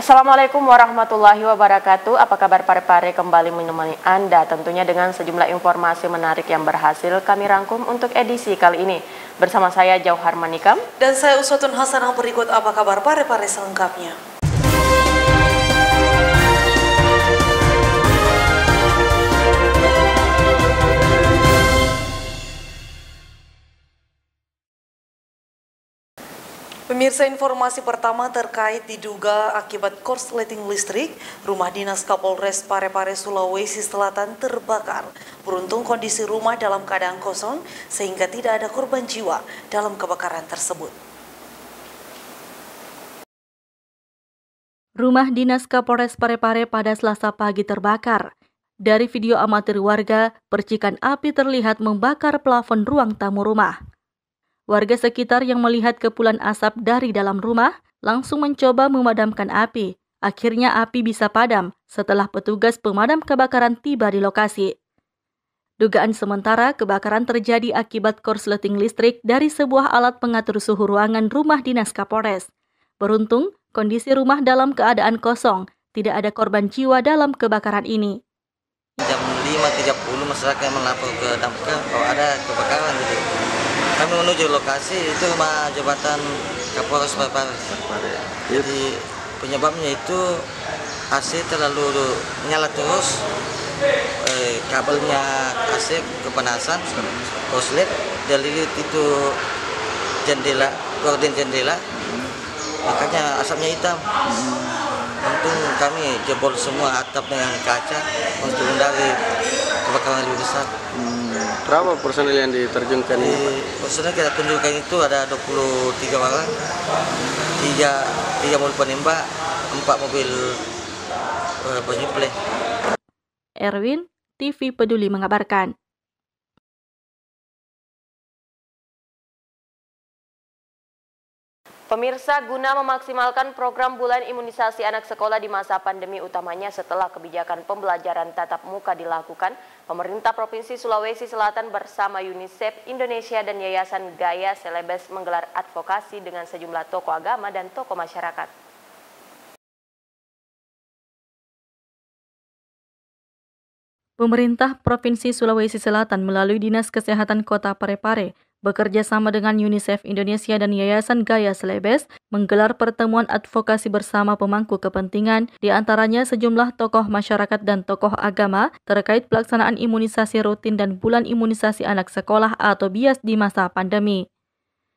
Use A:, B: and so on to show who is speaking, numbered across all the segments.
A: Assalamualaikum warahmatullahi wabarakatuh. Apa kabar pare-pare, kembali menemani Anda tentunya dengan sejumlah informasi menarik yang berhasil kami rangkum untuk edisi kali ini. Bersama saya Jauhar Manikam
B: dan saya Uswatun Hasanah. Berikut apa kabar pare-pare selengkapnya. Pemirsa, informasi pertama terkait diduga akibat korsleting listrik, rumah dinas Kapolres Parepare Sulawesi Selatan terbakar. Beruntung kondisi rumah dalam keadaan kosong sehingga tidak ada korban jiwa dalam kebakaran tersebut.
C: Rumah dinas Kapolres Parepare pada Selasa pagi terbakar. Dari video amatir warga, percikan api terlihat membakar plafon ruang tamu rumah. Warga sekitar yang melihat kepulan asap dari dalam rumah langsung mencoba memadamkan api. Akhirnya api bisa padam setelah petugas pemadam kebakaran tiba di lokasi. Dugaan sementara kebakaran terjadi akibat korsleting listrik dari sebuah alat pengatur suhu ruangan rumah dinas Kapolres. Beruntung, kondisi rumah dalam keadaan kosong, tidak ada korban jiwa dalam kebakaran ini.
D: Jam 5.30 masyarakat melapor ke damkar kalau ada kebakaran gitu. Kami menuju lokasi itu rumah jabatan Kapolres Parepare. Jadi penyebabnya itu AC terlalu nyala terus, kabelnya AC kepanasan, korslet, dari itu jendela, gorden jendela, makanya asapnya hitam. Untung kami jebol semua atap dengan kaca untuk menghindari kebakaran lebih besar.
E: Berapa personil yang diterjunkan ini?
D: Personil kita tunjukkan itu ada 23 orang, 3 mobil penembak, 4 mobil penyuplai.
C: Erwin, TV Peduli mengabarkan.
A: Pemirsa, guna memaksimalkan program bulan imunisasi anak sekolah di masa pandemi, utamanya setelah kebijakan pembelajaran tatap muka dilakukan, pemerintah Provinsi Sulawesi Selatan bersama UNICEF Indonesia dan Yayasan Gaya Celebes menggelar advokasi dengan sejumlah tokoh agama dan tokoh masyarakat.
C: Pemerintah Provinsi Sulawesi Selatan melalui Dinas Kesehatan Kota Parepare bekerja sama dengan UNICEF Indonesia dan Yayasan Gaya Celebes menggelar pertemuan advokasi bersama pemangku kepentingan, di antaranya sejumlah tokoh masyarakat dan tokoh agama terkait pelaksanaan imunisasi rutin dan bulan imunisasi anak sekolah atau BIAS di masa pandemi.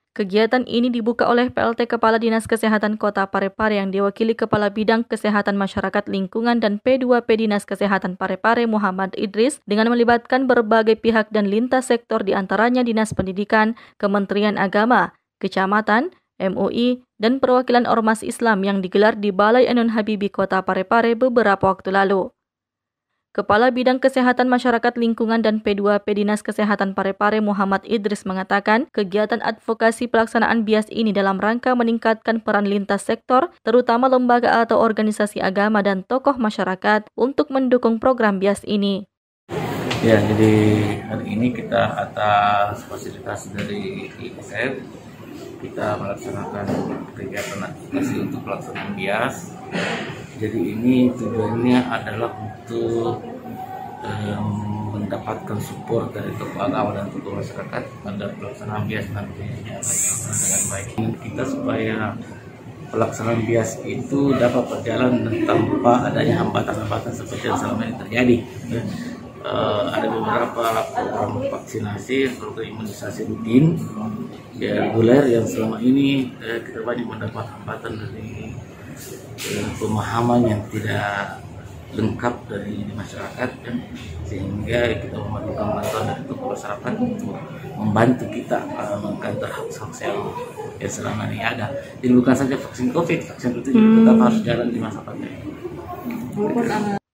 C: Kegiatan ini dibuka oleh PLT Kepala Dinas Kesehatan Kota Parepare yang diwakili Kepala Bidang Kesehatan Masyarakat Lingkungan dan P2P Dinas Kesehatan Parepare Muhammad Idris dengan melibatkan berbagai pihak dan lintas sektor, di antaranya Dinas Pendidikan, Kementerian Agama, Kecamatan, MUI, dan perwakilan Ormas Islam yang digelar di Balai Ainun Habibie Kota Parepare beberapa waktu lalu. Kepala Bidang Kesehatan Masyarakat Lingkungan dan P2P Dinas Kesehatan Parepare Muhammad Idris mengatakan kegiatan advokasi pelaksanaan BIAS ini dalam rangka meningkatkan peran lintas sektor, terutama lembaga atau organisasi agama dan tokoh masyarakat untuk mendukung program BIAS ini.
F: Ya, jadi hari ini kita atas fasilitas dari UNICEF kita melaksanakan kegiatan advokasi untuk pelaksanaan BIAS. Jadi ini tujuannya adalah untuk mendapatkan support dari tokoh agama dan tokoh masyarakat pada pelaksanaan BIAS nantinya dengan baik. Kita supaya pelaksanaan BIAS itu dapat berjalan tanpa adanya hambatan-hambatan seperti yang selama ini terjadi. Ada beberapa program vaksinasi, program imunisasi rutin ya reguler yang selama ini kita banyak mendapat hambatan dari pemahaman yang tidak lengkap dari masyarakat, sehingga kita memerlukan bantuan dari tokoh masyarakat untuk membantu kita mengkantor hak-hak yang selama ini ada. Jadi bukan saja vaksin COVID, vaksin itu juga tetap harus jalan di masa pandemi.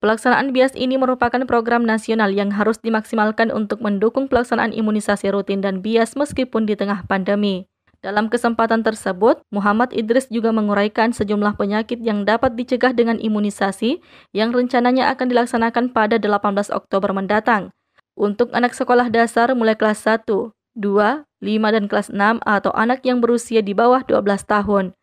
C: Pelaksanaan BIAS ini merupakan program nasional yang harus dimaksimalkan untuk mendukung pelaksanaan imunisasi rutin dan BIAS meskipun di tengah pandemi. Dalam kesempatan tersebut, Muhammad Idris juga menguraikan sejumlah penyakit yang dapat dicegah dengan imunisasi yang rencananya akan dilaksanakan pada 18 Oktober mendatang. Untuk anak sekolah dasar mulai kelas 1, 2, 5, dan kelas 6 atau anak yang berusia di bawah 12 tahun.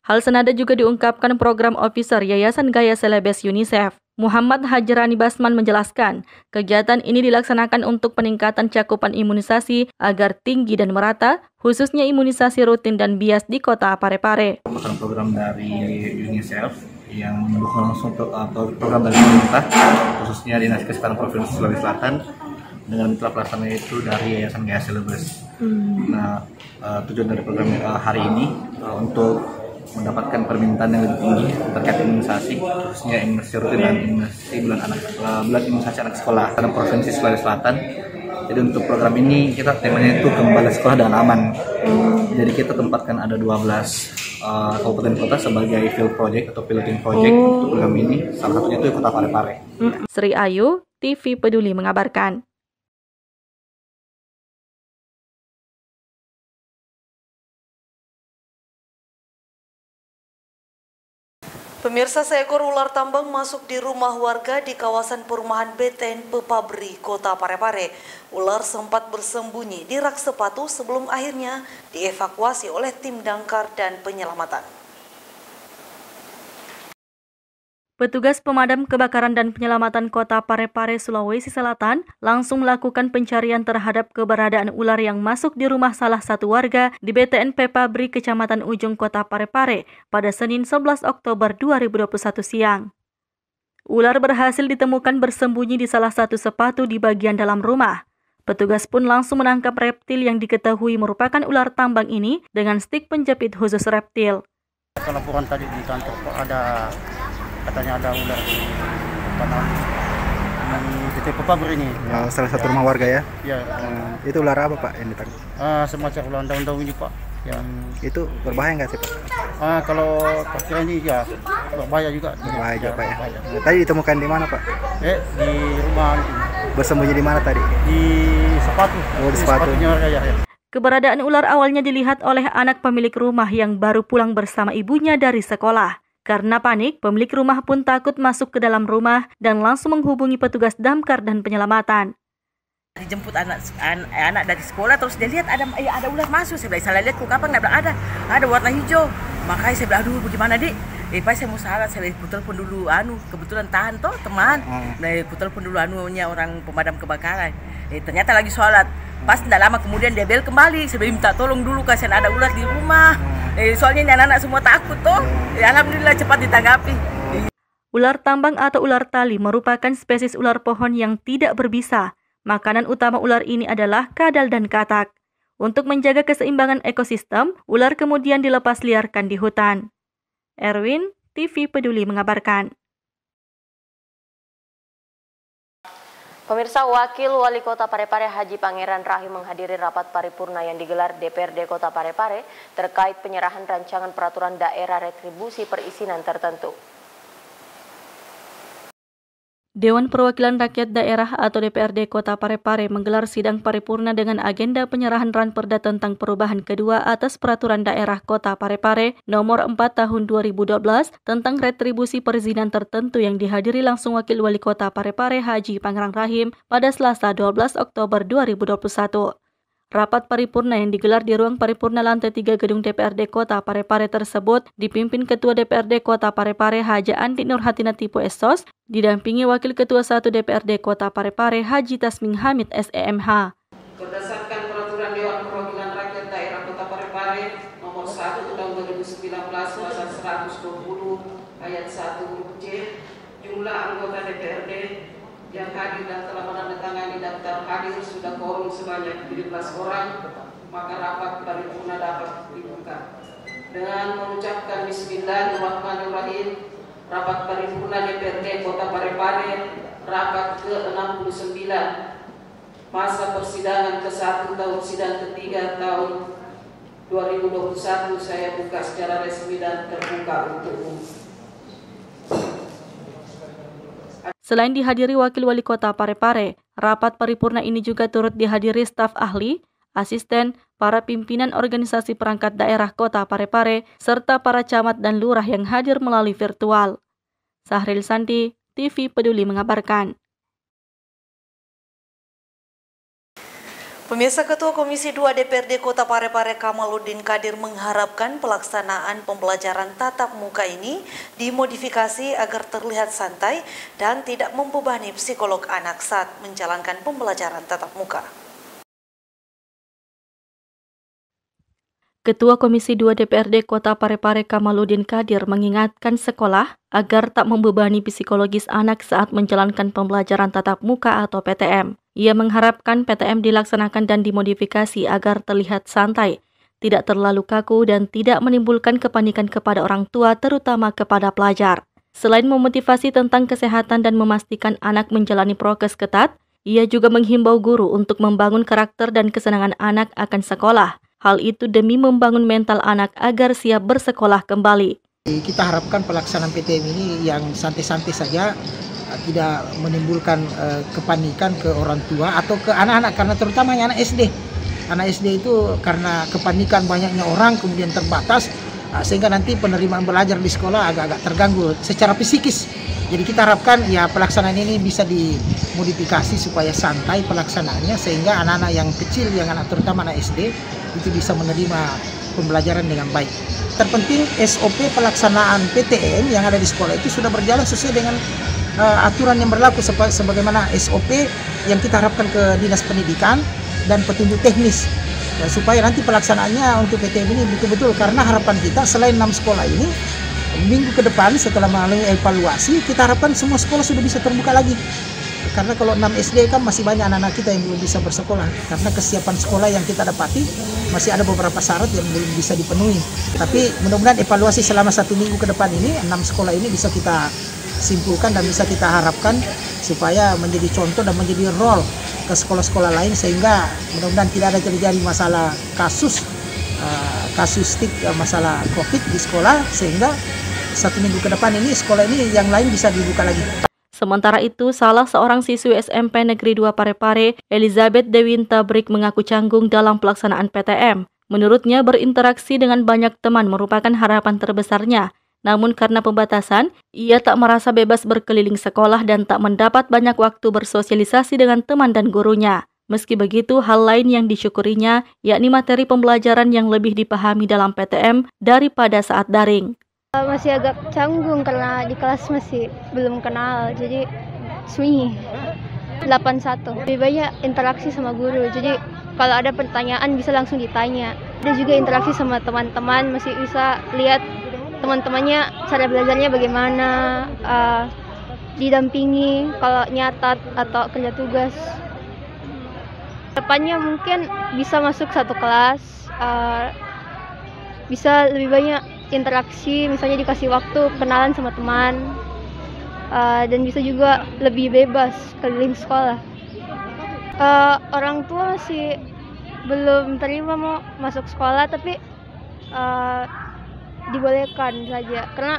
C: Hal senada juga diungkapkan Program Officer Yayasan Gaya Celebes UNICEF. Muhammad Hajrani Basman menjelaskan, kegiatan ini dilaksanakan untuk peningkatan cakupan imunisasi agar tinggi dan merata, khususnya imunisasi rutin dan bias di Kota Parepare.
F: Program dari UNICEF yang mendukung langsung program dari pemerintah, khususnya Dinas Kesehatan Provinsi Sulawesi Selatan, dengan mitra pelaksana itu dari Yayasan Gaya Celebes. Nah, tujuan dari program hari ini untuk mendapatkan permintaan yang lebih tinggi terkait imunisasi, khususnya imunisasi rutin dan imunisasi bulan imunisasi anak sekolah dalam Provinsi Sulawesi Selatan. Jadi untuk program ini kita temanya itu kembali sekolah dengan aman. Jadi kita tempatkan ada 12 kabupaten kota sebagai field project atau piloting project untuk program ini. Salah satunya itu Kota Parepare.
C: Sri Ayu, TV Peduli mengabarkan.
B: Pemirsa, seekor ular tambang masuk di rumah warga di kawasan perumahan BTN Pepabri, Kota Parepare. Ular sempat bersembunyi di rak sepatu sebelum akhirnya dievakuasi oleh tim damkar dan penyelamatan.
C: Petugas pemadam kebakaran dan penyelamatan Kota Parepare, Sulawesi Selatan langsung melakukan pencarian terhadap keberadaan ular yang masuk di rumah salah satu warga di BTN Pepabri, Kecamatan Ujung, Kota Parepare pada Senin 11 Oktober 2021 siang. Ular berhasil ditemukan bersembunyi di salah satu sepatu di bagian dalam rumah. Petugas pun langsung menangkap reptil yang diketahui merupakan ular tambang ini dengan stik penjepit khusus reptil.
G: Laporan tadi di kantor ada katanya ada ular di tanah di Pepabri ini.
H: Salah satu rumah warga ya?
G: Iya.
H: Itu ular apa Pak yang ditangkap?
G: Semacam ular daun-daun ini Pak. Yang
H: itu berbahaya nggak sih Pak?
G: Kalau perkiraan ini ya berbahaya juga.
H: Berbahaya juga Pak ya. Tadi ditemukan di mana Pak?
G: Di rumah.
H: Bersembunyi di mana tadi?
G: Di sepatu.
H: Oh, di sepatunya
G: warga ya.
C: Keberadaan ular awalnya dilihat oleh anak pemilik rumah yang baru pulang bersama ibunya dari sekolah. Karena panik, pemilik rumah pun takut masuk ke dalam rumah dan langsung menghubungi petugas damkar dan penyelamatan.
I: Dijemput anak dari sekolah, terus dia lihat ada ular masuk. Saya bilang, salah lihat kok kapan? Nggak bilang ada warna hijau. Makanya saya bilang, aduh bagaimana dik? Pas saya mau salat, saya telepon dulu kebetulan tahan toh teman. Nah, telepon dulu orang pemadam kebakaran. Ternyata lagi sholat. Pas tidak lama kemudian dia bel kembali. Saya minta tolong dulu kasihan ada ular di rumah. Soalnya anak-anak semua takut toh. Alhamdulillah cepat ditanggapi.
C: Ular tambang atau ular tali merupakan spesies ular pohon yang tidak berbisa. Makanan utama ular ini adalah kadal dan katak. Untuk menjaga keseimbangan ekosistem, ular kemudian dilepas liarkan di hutan. Erwin, TV Peduli mengabarkan.
A: Pemirsa, Wakil Wali Kota Parepare Haji Pangeran Rahim menghadiri rapat paripurna yang digelar DPRD Kota Parepare terkait penyerahan rancangan peraturan daerah retribusi perizinan tertentu.
C: Dewan Perwakilan Rakyat Daerah atau DPRD Kota Parepare menggelar sidang paripurna dengan agenda penyerahan ranperda tentang perubahan kedua atas Peraturan Daerah Kota Parepare Nomor 4 Tahun 2012 tentang retribusi perizinan tertentu yang dihadiri langsung Wakil Wali Kota Parepare Haji Pangeran Rahim pada Selasa 12 Oktober 2021. Rapat paripurna yang digelar di ruang paripurna lantai 3 gedung DPRD Kota Parepare tersebut dipimpin Ketua DPRD Kota Parepare Haja Andi Nurhatina Tipu Esos, didampingi Wakil Ketua 1 DPRD Kota Parepare Haji Tasming Hamid SEMH.
J: Berdasarkan Peraturan Dewan Perwakilan Rakyat Daerah Kota Parepare Nomor 1 Tahun 2019 Pasal 120 Ayat 1 huruf C, jumlah anggota DPRD yang hadir dan telah menandatangani daftar hadir sudah quorum sebanyak 17 orang, maka rapat paripurna dapat dibuka. Dengan mengucapkan Bismillahirrahmanirrahim, rapat paripurna DPRD Kota Parepare rapat ke-69 masa persidangan ke-1 tahun sidang ketiga tahun 2021 saya buka secara resmi dan terbuka untuk umum.
C: Selain dihadiri Wakil Wali Kota Parepare, rapat paripurna ini juga turut dihadiri staf ahli, asisten, para pimpinan organisasi perangkat daerah Kota Parepare, serta para camat dan lurah yang hadir melalui virtual. Sahril Santi, TV Peduli mengabarkan.
B: Pemirsa, Ketua Komisi 2 DPRD Kota Parepare Kamaluddin Kadir mengharapkan pelaksanaan pembelajaran tatap muka ini dimodifikasi agar terlihat santai dan tidak membebani psikolog anak saat menjalankan pembelajaran tatap muka.
C: Ketua Komisi 2 DPRD Kota Parepare Kamaluddin Kadir mengingatkan sekolah agar tak membebani psikologis anak saat menjalankan pembelajaran tatap muka atau PTM. Ia mengharapkan PTM dilaksanakan dan dimodifikasi agar terlihat santai, tidak terlalu kaku dan tidak menimbulkan kepanikan kepada orang tua terutama kepada pelajar. Selain memotivasi tentang kesehatan dan memastikan anak menjalani prokes ketat, ia juga menghimbau guru untuk membangun karakter dan kesenangan anak akan sekolah. Hal itu demi membangun mental anak agar siap bersekolah kembali.
K: Kita harapkan pelaksanaan PTM ini yang santai-santai saja, tidak menimbulkan kepanikan ke orang tua atau ke anak-anak, karena terutama anak SD. Anak SD itu karena kepanikan banyaknya orang kemudian terbatas, sehingga nanti penerimaan belajar di sekolah agak-agak terganggu secara psikis. Jadi kita harapkan ya pelaksanaan ini bisa dimodifikasi supaya santai pelaksanaannya, sehingga anak-anak yang kecil, yang anak terutama anak SD itu bisa menerima pembelajaran dengan baik. Terpenting SOP pelaksanaan PTM yang ada di sekolah itu sudah berjalan sesuai dengan aturan yang berlaku sebagaimana SOP yang kita harapkan ke Dinas Pendidikan dan petunjuk teknis, ya, supaya nanti pelaksanaannya untuk PTM ini betul-betul, karena harapan kita selain 6 sekolah ini minggu ke depan setelah melalui evaluasi kita harapkan semua sekolah sudah bisa terbuka lagi, karena kalau 6 SD kan masih banyak anak-anak kita yang belum bisa bersekolah karena kesiapan sekolah yang kita dapati masih ada beberapa syarat yang belum bisa dipenuhi. Tapi mudah-mudahan evaluasi selama 1 minggu ke depan ini 6 sekolah ini bisa kita simpulkan dan bisa kita harapkan supaya menjadi contoh dan menjadi role ke sekolah-sekolah lain, sehingga mudah-mudahan tidak ada terjadi masalah kasustik masalah COVID di sekolah, sehingga 1 minggu ke depan ini sekolah ini yang lain bisa dibuka lagi.
C: Sementara itu, salah seorang siswi SMP Negeri 2 Parepare, Elizabeth Dewinta Brik, mengaku canggung dalam pelaksanaan PTM. Menurutnya, berinteraksi dengan banyak teman merupakan harapan terbesarnya. Namun karena pembatasan, ia tak merasa bebas berkeliling sekolah dan tak mendapat banyak waktu bersosialisasi dengan teman dan gurunya. Meski begitu, hal lain yang disyukurinya yakni materi pembelajaran yang lebih dipahami dalam PTM daripada saat daring.
L: Masih agak canggung karena di kelas masih belum kenal, jadi sunyi. 81. Lebih banyak interaksi sama guru, jadi kalau ada pertanyaan bisa langsung ditanya. Ada juga interaksi sama teman-teman, masih bisa lihat teman-temannya cara belajarnya bagaimana, didampingi kalau nyatat atau kerja tugas. Depannya mungkin bisa masuk satu kelas, bisa lebih banyak interaksi, misalnya dikasih waktu kenalan sama teman, dan bisa juga lebih bebas keliling sekolah. Orang tua masih belum terima mau masuk sekolah, tapi dibolehkan saja, karena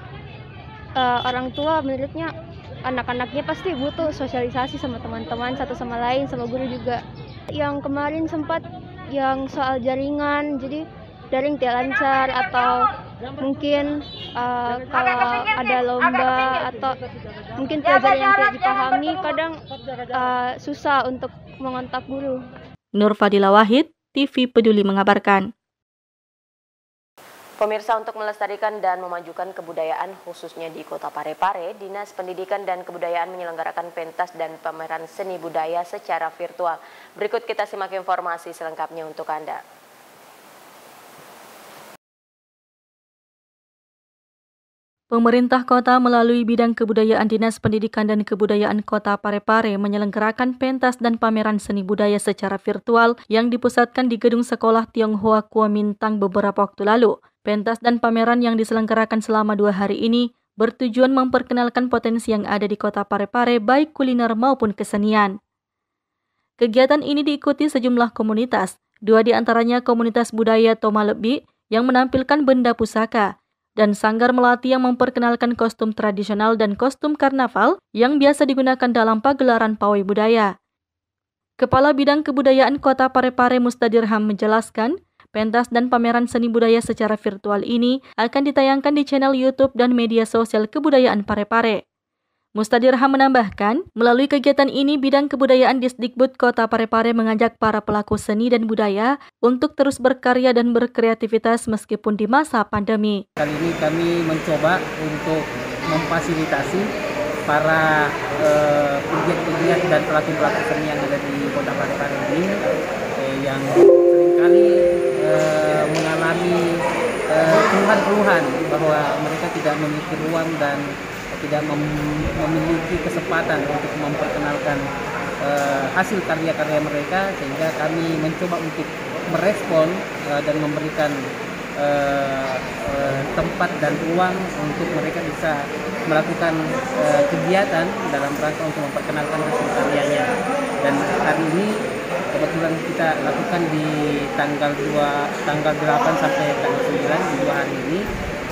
L: orang tua menurutnya anak-anaknya pasti butuh sosialisasi sama teman-teman, satu sama lain, sama guru juga. Yang kemarin sempat yang soal jaringan, jadi daring tidak lancar, atau mungkin kalau ada lomba atau mungkin pelajaran yang tidak dipahami, kadang susah untuk mengontak guru.
C: Nur Fadila Wahid, TV Peduli mengabarkan.
A: Pemirsa, untuk melestarikan dan memajukan kebudayaan khususnya di Kota Parepare, Dinas Pendidikan dan Kebudayaan menyelenggarakan pentas dan pameran seni budaya secara virtual. Berikut kita simak informasi selengkapnya untuk Anda.
C: Pemerintah kota melalui bidang kebudayaan Dinas Pendidikan dan Kebudayaan Kota Parepare menyelenggarakan pentas dan pameran seni budaya secara virtual yang dipusatkan di Gedung Sekolah Tionghoa Kuomintang beberapa waktu lalu. Pentas dan pameran yang diselenggarakan selama 2 hari ini bertujuan memperkenalkan potensi yang ada di Kota Parepare baik kuliner maupun kesenian. Kegiatan ini diikuti sejumlah komunitas, 2 di antaranya komunitas budaya Toma Lebi yang menampilkan benda pusaka, dan Sanggar Melati yang memperkenalkan kostum tradisional dan kostum karnaval yang biasa digunakan dalam pagelaran pawai budaya. Kepala Bidang Kebudayaan Kota Parepare Mustadirham menjelaskan, pentas dan pameran seni budaya secara virtual ini akan ditayangkan di channel YouTube dan media sosial Kebudayaan Parepare. Mustadirham menambahkan, melalui kegiatan ini Bidang Kebudayaan Disdikbud Kota Parepare mengajak para pelaku seni dan budaya untuk terus berkarya dan berkreativitas meskipun di masa pandemi.
M: Kali ini kami mencoba untuk memfasilitasi para pegiat-pegiat dan pelaku-pelaku seni yang ada di Kota Parepare ini yang seringkali mengalami keluhan-keluhan bahwa mereka tidak memiliki ruang dan tidak memiliki kesempatan untuk memperkenalkan hasil karya-karya mereka, sehingga kami mencoba untuk merespon dan memberikan tempat dan ruang untuk mereka bisa melakukan kegiatan dalam rangka untuk memperkenalkan hasil karyanya. Dan hari ini kebetulan kita lakukan di tanggal 8 sampai tanggal 9 di 2 hari ini,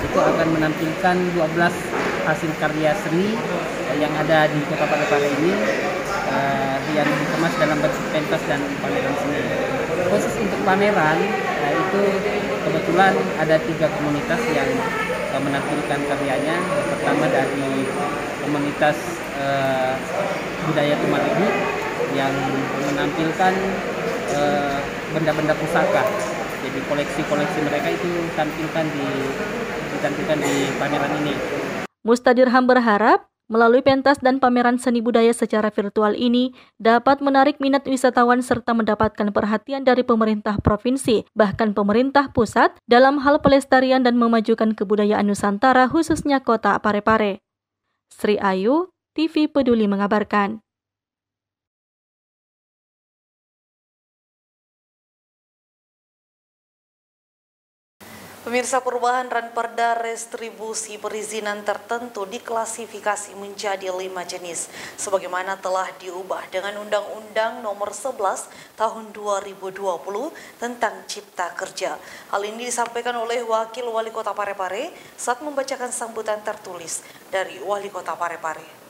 M: itu akan menampilkan 12 hasil karya seni yang ada di Kota Parepare ini yang dikemas dalam bentuk pentas dan pameran seni. Khusus untuk pameran, itu kebetulan ada 3 komunitas yang menampilkan karyanya. Yang pertama dari komunitas budaya Tumaribu yang menampilkan benda-benda pusaka. Jadi koleksi-koleksi mereka itu ditampilkan di pameran ini.
C: Mustadirham berharap melalui pentas dan pameran seni budaya secara virtual ini dapat menarik minat wisatawan serta mendapatkan perhatian dari pemerintah provinsi, bahkan pemerintah pusat dalam hal pelestarian dan memajukan kebudayaan Nusantara khususnya Kota Parepare. Sri Ayu, TV Peduli mengabarkan.
B: Pemirsa, perubahan Ranperda restribusi perizinan tertentu diklasifikasi menjadi 5 jenis, sebagaimana telah diubah dengan Undang-Undang Nomor 11 Tahun 2020 tentang Cipta Kerja. Hal ini disampaikan oleh Wakil Wali Kota Parepare saat membacakan sambutan tertulis dari Wali Kota Parepare.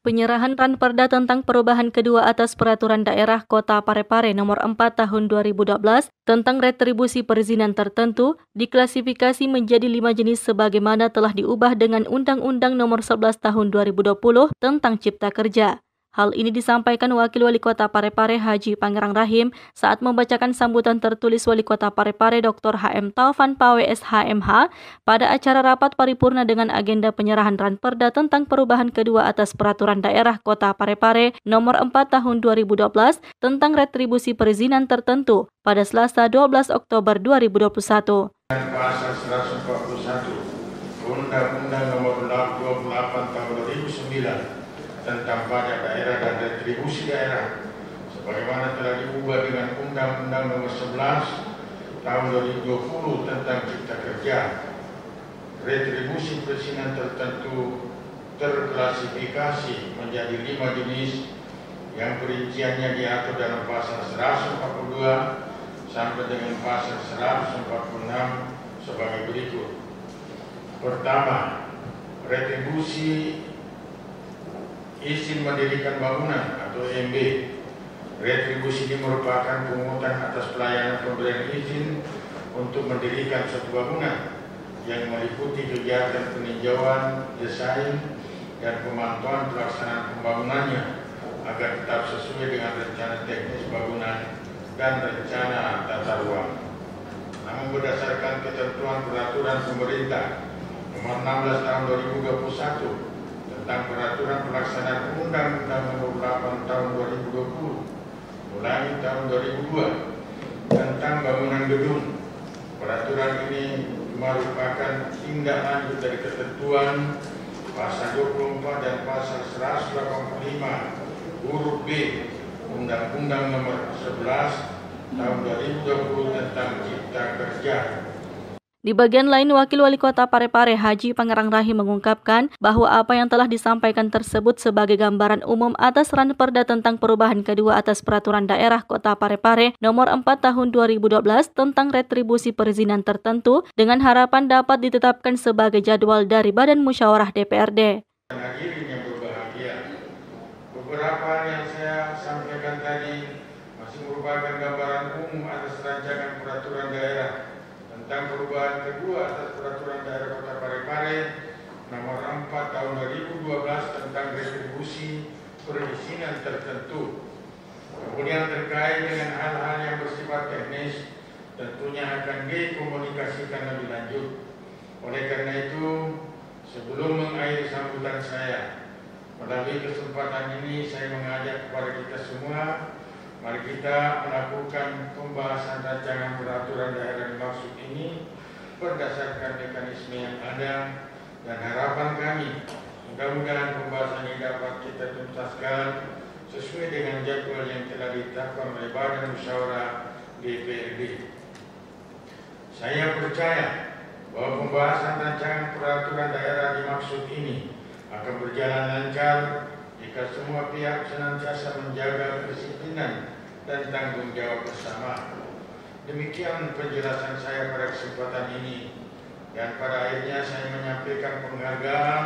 C: Penyerahan Ranperda tentang perubahan kedua atas Peraturan Daerah Kota Parepare Nomor 4 Tahun 2012 tentang retribusi perizinan tertentu diklasifikasi menjadi 5 jenis sebagaimana telah diubah dengan Undang-Undang Nomor 11 Tahun 2020 tentang Cipta Kerja. Hal ini disampaikan Wakil Wali Kota Parepare Haji Pangerang Rahim saat membacakan sambutan tertulis Wali Kota Parepare Dr. HM Taufan PWS HMH pada acara rapat paripurna dengan agenda penyerahan Ranperda tentang perubahan kedua atas Peraturan Daerah Kota Parepare Nomor 4 Tahun 2012 tentang retribusi perizinan tertentu pada Selasa 12 Oktober 2021.
N: Pasal 141 Undang-Undang Nomor 28 Tahun 2009 tentang pajak daerah dan retribusi daerah, sebagaimana telah diubah dengan Undang-Undang Nomor 11 Tahun 2020 tentang Cipta Kerja. Retribusi perizinan tertentu terklasifikasi menjadi 5 jenis yang perinciannya diatur dalam pasal 142 sampai dengan pasal 146 sebagai berikut. Pertama, retribusi izin mendirikan bangunan atau EMB. Retribusi ini merupakan pungutan atas pelayanan pemberian izin untuk mendirikan suatu bangunan yang meliputi kegiatan peninjauan, desain, dan pemantauan pelaksanaan pembangunannya agar tetap sesuai dengan rencana teknis bangunan dan rencana tata ruang. Namun berdasarkan ketentuan peraturan pemerintah Nomor 16 Tahun 2021 tentang Peraturan Pelaksanaan Undang-Undang Nomor 8 Tahun 2020 ulangi tahun 2002 tentang bangunan gedung. Peraturan ini merupakan tindak lanjut dari ketentuan pasal 24 dan pasal 185 huruf B Undang-Undang Nomor 11 Tahun 2020 tentang Cipta Kerja.
C: Di bagian lain, Wakil Wali Kota Parepare Haji Pangerang Rahim mengungkapkan bahwa apa yang telah disampaikan tersebut sebagai gambaran umum atas Ranperda tentang perubahan kedua atas Peraturan Daerah Kota Parepare Nomor 4 Tahun 2012 tentang retribusi perizinan tertentu dengan harapan dapat ditetapkan sebagai jadwal dari Badan Musyawarah DPRD.
N: Hadirin yang berbahagia, beberapa yang saya sampaikan tadi masih merupakan gambaran umum atas rancangan peraturan daerah tentang perubahan kedua atas Peraturan Daerah Kota Parepare nomor 4 tahun 2012 tentang retribusi perizinan tertentu. Kemudian terkait dengan hal-hal yang bersifat teknis, tentunya akan dikomunikasikan lebih lanjut. Oleh karena itu, sebelum mengakhiri sambutan saya, melalui kesempatan ini saya mengajak kepada kita semua, mari kita melakukan pembahasan rancangan peraturan daerah dimaksud ini berdasarkan mekanisme yang ada, dan harapan kami mudah-mudahan pembahasan ini dapat kita tuntaskan sesuai dengan jadwal yang telah ditetapkan oleh Badan Musyawarah DPRD. Saya percaya bahwa pembahasan rancangan peraturan daerah dimaksud ini akan berjalan lancar jika semua pihak senantiasa menjaga kedisiplinan dan tanggung jawab bersama. Demikian penjelasan saya pada kesempatan ini, dan pada akhirnya saya menyampaikan penghargaan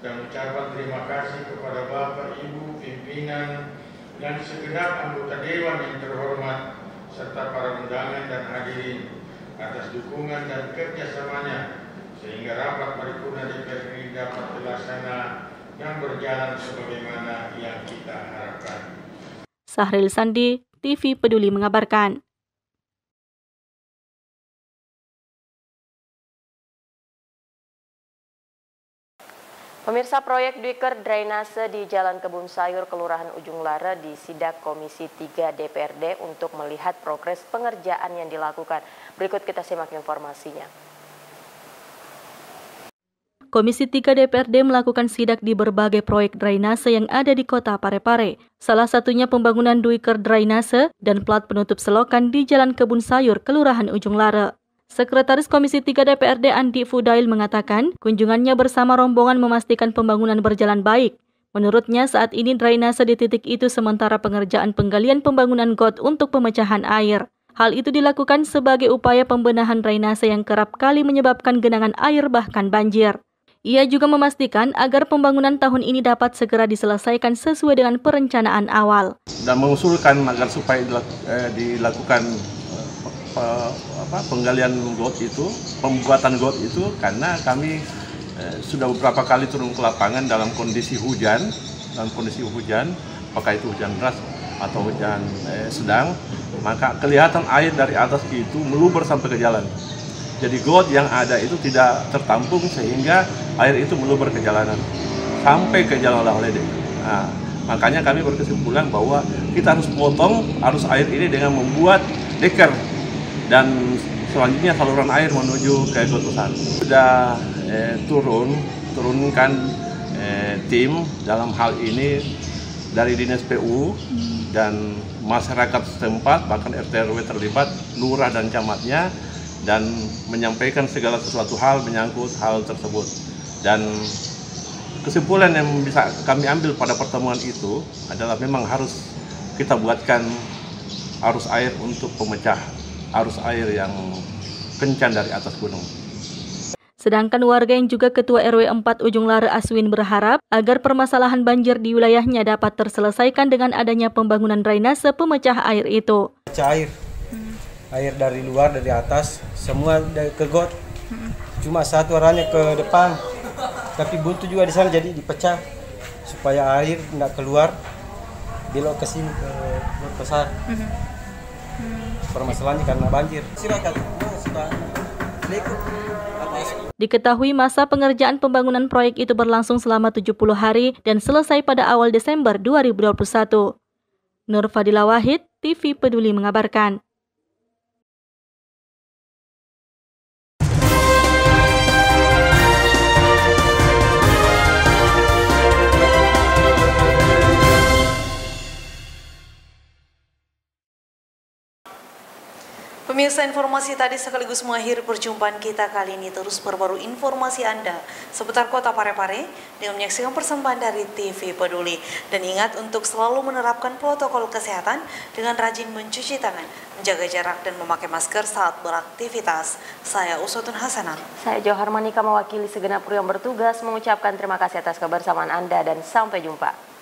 N: dan ucapan terima kasih kepada Bapak, Ibu, pimpinan, dan segenap anggota Dewan yang terhormat, serta para undangan dan hadirin atas dukungan dan kerjasamanya, sehingga rapat paripurna DPR ini dapat terlaksana dan berjalan sebagaimana yang kita harapkan.
C: Sahril Sandi, TV Peduli mengabarkan.
A: Pemirsa, proyek Duiker drainase di Jalan Kebun Sayur, Kelurahan Ujung Lara disidak Komisi 3 DPRD untuk melihat progres pengerjaan yang dilakukan. Berikut kita simak informasinya. Komisi 3 DPRD melakukan sidak di berbagai proyek drainase yang ada di Kota Parepare. Salah satunya pembangunan Duiker drainase dan plat penutup selokan di Jalan Kebun Sayur, Kelurahan Ujung Lara. Sekretaris Komisi 3 DPRD Andi Fudail mengatakan, kunjungannya bersama rombongan memastikan pembangunan berjalan baik. Menurutnya, saat ini drainase di titik itu sementara pengerjaan penggalian pembangunan got untuk pemecahan air. Hal itu dilakukan sebagai upaya pembenahan drainase yang kerap kali menyebabkan genangan air bahkan banjir. Ia juga memastikan agar pembangunan tahun ini dapat segera diselesaikan sesuai dengan perencanaan awal.
O: Dan mengusulkan agar supaya dilakukan penggalian got itu, pembuatan got itu, karena kami sudah beberapa kali turun ke lapangan dalam kondisi hujan, apakah itu hujan deras atau hujan sedang, maka kelihatan air dari atas itu meluber sampai ke jalan. Jadi got yang ada itu tidak tertampung sehingga air itu meluber ke jalanan sampai ke jalan oleh-oleh. Nah, makanya kami berkesimpulan bahwa kita harus potong arus air ini dengan membuat deker dan selanjutnya saluran air menuju ke got besar. Sudah turunkan tim dalam hal ini dari Dinas PU dan masyarakat setempat, bahkan RT RW terlibat, lurah dan camatnya, dan menyampaikan segala sesuatu hal menyangkut hal tersebut. Dan kesimpulan yang bisa kami ambil pada pertemuan itu adalah memang harus kita buatkan arus air untuk pemecah arus air yang kencang dari atas gunung.
C: Sedangkan warga yang juga Ketua RW 4 Ujung Lara Aswin berharap agar permasalahan banjir di wilayahnya dapat terselesaikan dengan adanya pembangunan drainase pemecah air itu.
P: Air dari luar, dari atas, semua ke got. Cuma satu arahnya ke depan, tapi buntu juga di sana, jadi dipecah supaya air tidak keluar, belok ke sini ke got besar. Permasalahannya karena banjir.
C: Diketahui masa pengerjaan pembangunan proyek itu berlangsung selama 70 hari dan selesai pada awal Desember 2021. Nur Fadila Wahid, TV Peduli mengabarkan.
B: Pemirsa, informasi tadi sekaligus mengakhiri perjumpaan kita kali ini. Terus perbarui informasi Anda seputar Kota Parepare dengan menyaksikan persembahan dari TV Peduli. Dan ingat untuk selalu menerapkan protokol kesehatan dengan rajin mencuci tangan, menjaga jarak dan memakai masker saat beraktivitas. Saya Uswatun Hasanah.
A: Saya Johar Manika mewakili segenap kru yang bertugas mengucapkan terima kasih atas kebersamaan Anda dan sampai jumpa.